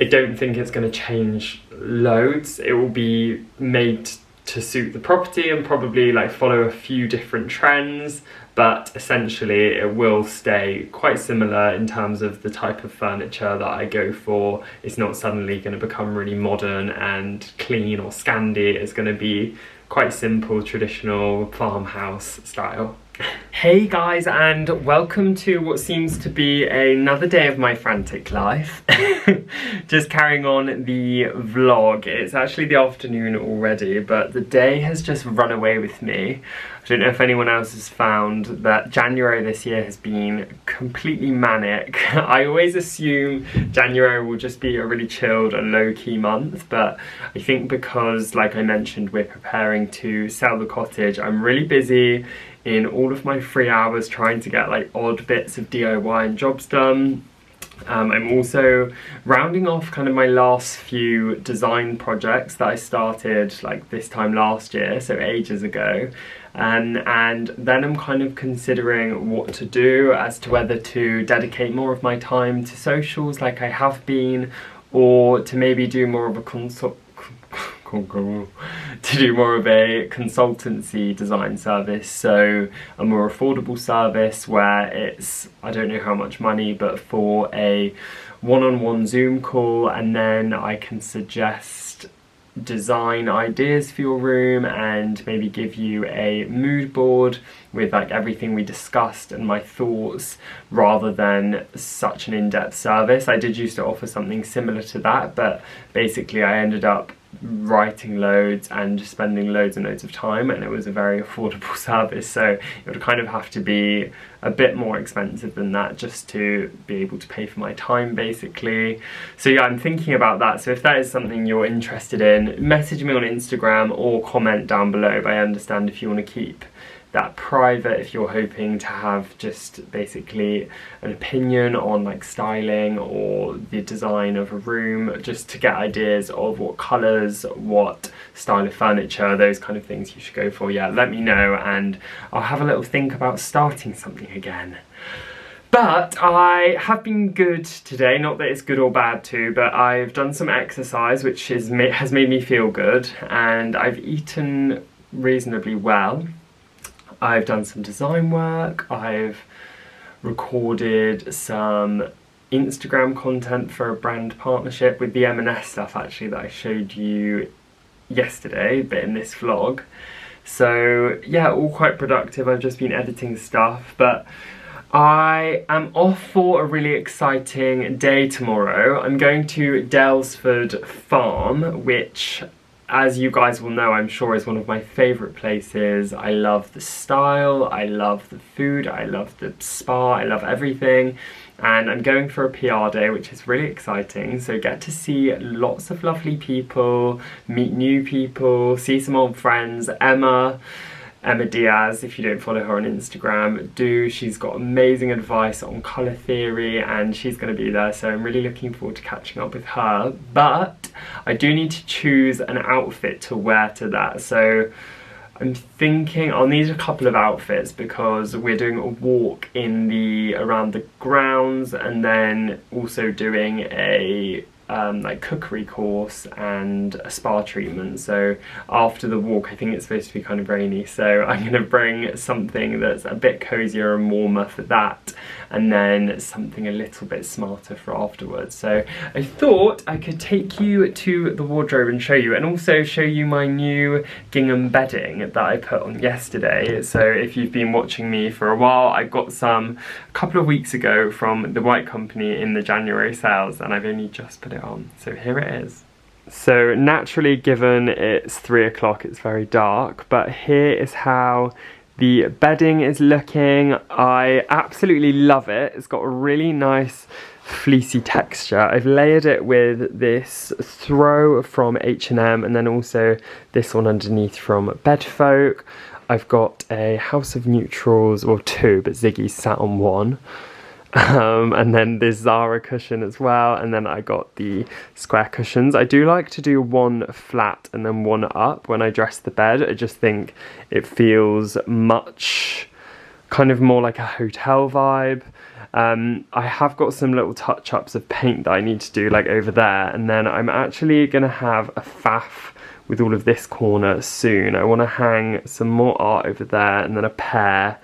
I don't think it's going to change loads. It will be made to suit the property and probably like follow a few different trends, but essentially it will stay quite similar in terms of the type of furniture that I go for. It's not suddenly going to become really modern and clean or Scandi. It's going to be quite simple, traditional farmhouse style. Hey guys, and welcome to what seems to be another day of my frantic life. Just carrying on the vlog. It's actually the afternoon already, but the day has just run away with me. I don't know if anyone else has found that January this year has been completely manic. I always assume January will just be a really chilled and low-key month, but I think because, like I mentioned, we're preparing to sell the cottage, I'm really busy in all of my free hours trying to get like odd bits of DIY and jobs done. I'm also rounding off kind of my last few design projects that I started like this time last year, so ages ago. And then I'm kind of considering what to do as to whether to dedicate more of my time to socials like I have been, or to maybe do more of a consultancy design service, so a more affordable service where it's, I don't know how much money, but for a one-on-one Zoom call, and then I can suggest design ideas for your room and maybe give you a mood board with like everything we discussed and my thoughts, rather than such an in-depth service. I did used to offer something similar to that, but basically I ended up writing loads and just spending loads and loads of time, and it was a very affordable service, so it would kind of have to be a bit more expensive than that just to be able to pay for my time, basically. So yeah, I'm thinking about that. So if that is something you're interested in, message me on Instagram or comment down below. But I understand if you want to keep that private, if you're hoping to have just basically an opinion on like styling or the design of a room, just to get ideas of what colours, what style of furniture, those kind of things you should go for. Yeah, let me know and I'll have a little think about starting something again. But I have been good today, not that it's good or bad too, but I've done some exercise which has made me feel good, and I've eaten reasonably well. I've done some design work, I've recorded some Instagram content for a brand partnership with the M&S stuff actually that I showed you yesterday, but in this vlog. So yeah, all quite productive. I've just been editing stuff, but I am off for a really exciting day tomorrow. I'm going to Dalesford Farm, which, as you guys will know, I'm sure is one of my favourite places. I love the style, I love the food, I love the spa, I love everything. And I'm going for a PR day, which is really exciting. So get to see lots of lovely people, meet new people, see some old friends. Emma Diaz, if you don't follow her on Instagram, do. She's got amazing advice on colour theory and she's going to be there, so I'm really looking forward to catching up with her. But I do need to choose an outfit to wear to that, so I'm thinking I'll need a couple of outfits because we're doing a walk in around the grounds, and then also doing a like cookery course and a spa treatment. So after the walk, I think it's supposed to be kind of rainy, so I'm going to bring something that's a bit cozier and warmer for that, and then something a little bit smarter for afterwards. So I thought I could take you to the wardrobe and show you, and also show you my new gingham bedding that I put on yesterday. So if you've been watching me for a while, I got some a couple of weeks ago from the White Company in the January sales, and I've only just put it on, so here it is. So naturally, given it's 3 o'clock, it's very dark, but here is how the bedding is looking. I absolutely love it. It's got a really nice fleecy texture. I've layered it with this throw from H&M, and then also this one underneath from Bedfolk. I've got a House of Neutrals, or two, but Ziggy's sat on one. And then this Zara cushion as well, and then I got the square cushions. I do like to do one flat and then one up when I dress the bed. I just think it feels much kind of more like a hotel vibe. I have got some little touch-ups of paint that I need to do like over there, and then I'm actually gonna have a faff with all of this corner soon. I want to hang some more art over there and then a pair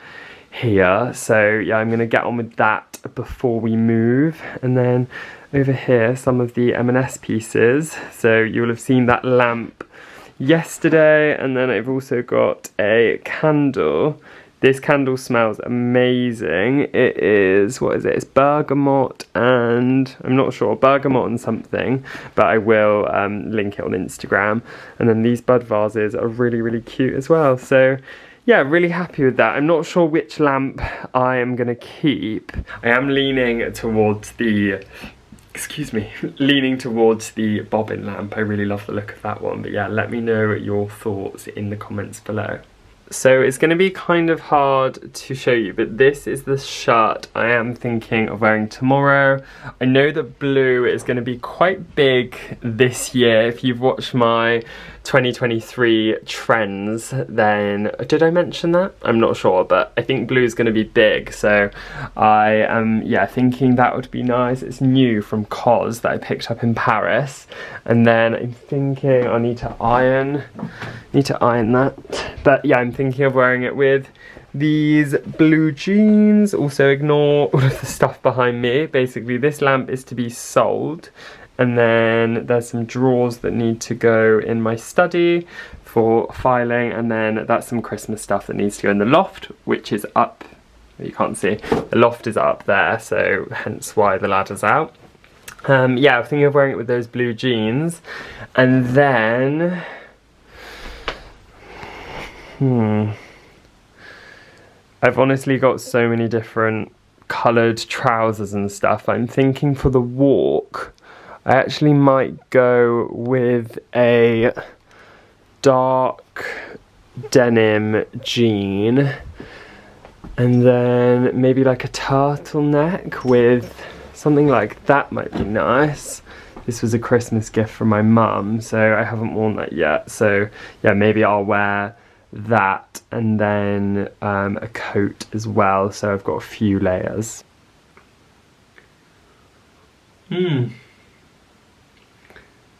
here, so yeah, I'm gonna get on with that before we move. And then over here, some of the M&S pieces, so you'll have seen that lamp yesterday, and then I've also got a candle. This candle smells amazing. It is, what is it? It's bergamot and, I'm not sure, bergamot and something, but I will link it on Instagram. And then these bud vases are really, really cute as well. So yeah, really happy with that. I'm not sure which lamp I am gonna keep. I am leaning towards the, leaning towards the bobbin lamp. I really love the look of that one. But yeah, let me know your thoughts in the comments below. So it's going to be kind of hard to show you, but this is the shirt I am thinking of wearing tomorrow. I know that blue is going to be quite big this year. If you've watched my 2023 trends, then did I mention that? I'm not sure, but I think blue is going to be big, so I am thinking that would be nice. It's new from Cos that I picked up in Paris, and then I'm thinking I need to iron that. But yeah, I'm thinking of wearing it with these blue jeans. Also ignore all of the stuff behind me. Basically this lamp is to be sold, and then there's some drawers that need to go in my study for filing, and then that's some Christmas stuff that needs to go in the loft, which is up, you can't see, the loft is up there, so hence why the ladder's out. Yeah, I'm thinking of wearing it with those blue jeans, and then I've honestly got so many different coloured trousers and stuff. I'm thinking for the walk, I actually might go with a dark denim jean, and then maybe like a turtleneck with something like that might be nice. This was a Christmas gift from my mum, so I haven't worn that yet. So yeah, maybe I'll wear that, and then a coat as well, so I've got a few layers.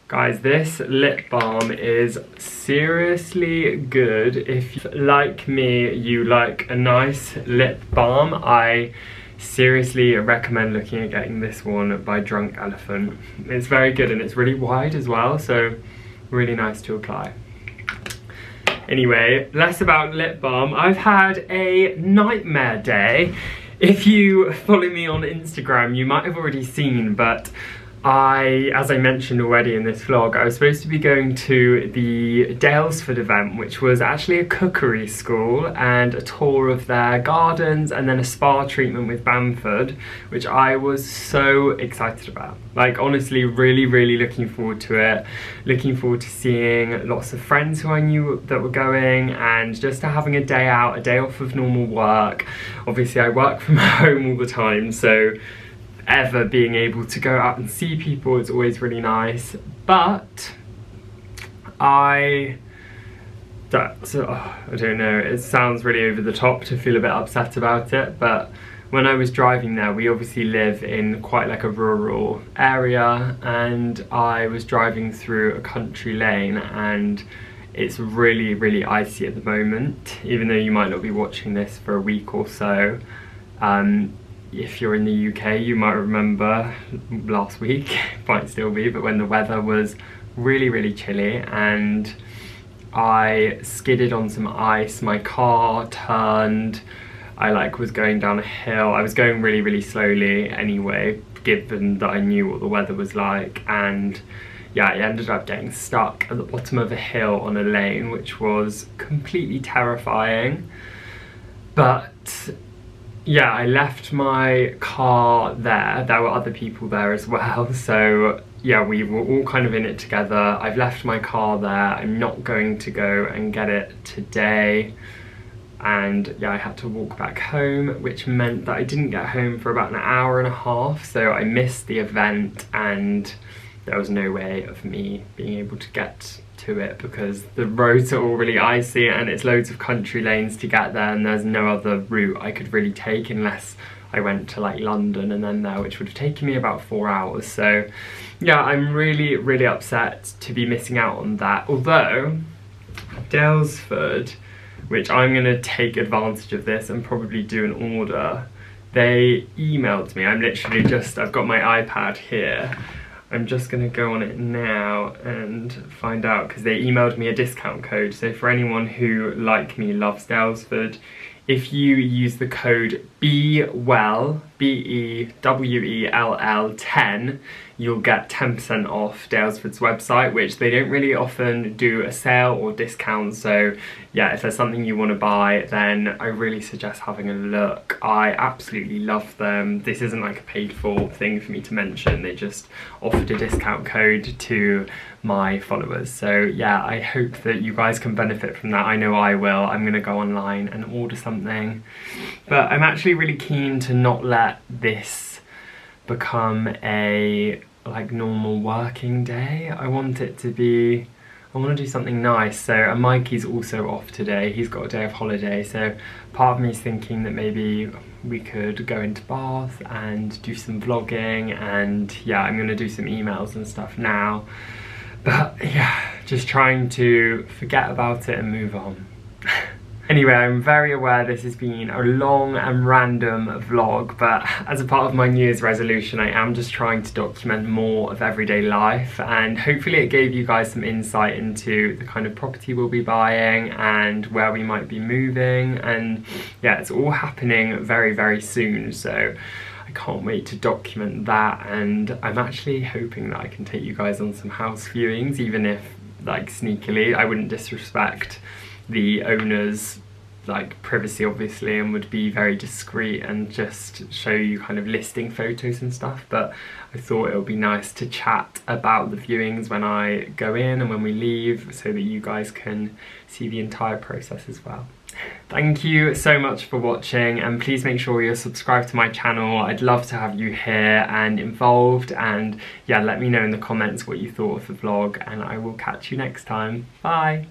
Guys, this lip balm is seriously good. If, like me, you like a nice lip balm, I seriously recommend looking at getting this one by Drunk Elephant. It's very good, and it's really wide as well, so really nice to apply. Anyway, less about lip balm. I've had a nightmare day. If you follow me on Instagram, you might have already seen, but as I mentioned already in this vlog, I was supposed to be going to the Daylesford event, which was actually a cookery school and a tour of their gardens, and then a spa treatment with Bamford, which I was so excited about. Like, honestly, really, really looking forward to it. Looking forward to seeing lots of friends who I knew that were going, and just to having a day out, a day off of normal work. Obviously, I work from home all the time, so ever being able to go out and see people is always really nice. But I don't know, it sounds really over the top to feel a bit upset about it, but when I was driving there, we obviously live in quite like a rural area, and I was driving through a country lane, and it's really, really icy at the moment, even though you might not be watching this for a week or so. If you're in the UK, you might remember last week, might still be, but when the weather was really, really chilly and I skidded on some ice, my car turned, I was going down a hill. I was going really, really slowly anyway, given that I knew what the weather was like, and yeah, I ended up getting stuck at the bottom of a hill on a lane, which was completely terrifying. But yeah, I left my car there. There were other people there as well, so yeah, we were all kind of in it together. I've left my car there. I'm not going to go and get it today, and yeah, I had to walk back home, which meant that I didn't get home for about an hour and a half, so I missed the event, and there was no way of me being able to get to it because the roads are all really icy, and it's loads of country lanes to get there, and there's no other route I could really take unless I went to like London and then there, which would have taken me about 4 hours. So yeah, I'm really, really upset to be missing out on that. Although Daylesford, which I'm going to take advantage of this and probably do an order, they emailed me. I've got my iPad here. I'm just going to go on it now and find out, because they emailed me a discount code. So for anyone who, like me, loves Daylesford, if you use the code BEWELL, BEWELL 10, you'll get 10% off Dalesford's website, which they don't really often do a sale or discount. So yeah, if there's something you want to buy, then I really suggest having a look. I absolutely love them. This isn't like a paid for thing for me to mention. They just offered a discount code to my followers. So yeah, I hope that you guys can benefit from that. I know I will. I'm gonna go online and order something. But I'm actually really keen to not let this become a like normal working day. I want it to be, I want to do something nice. So, and Mikey's also off today. He's got a day of holiday. So part of me is thinking that maybe we could go into Bath and do some vlogging, and yeah, I'm going to do some emails and stuff now. But yeah, just trying to forget about it and move on. Anyway, I'm very aware this has been a long and random vlog, but as a part of my New Year's resolution, I am just trying to document more of everyday life, and hopefully it gave you guys some insight into the kind of property we'll be buying and where we might be moving. And yeah, it's all happening very, very soon, so I can't wait to document that. And I'm actually hoping that I can take you guys on some house viewings, even if like sneakily. I wouldn't disrespect the owner's like privacy obviously, and would be very discreet and just show you kind of listing photos and stuff, but I thought it would be nice to chat about the viewings when I go in and when we leave, so that you guys can see the entire process as well. Thank you so much for watching, and please make sure you're subscribed to my channel. I'd love to have you here and involved, and yeah, let me know in the comments what you thought of the vlog, and I will catch you next time. Bye!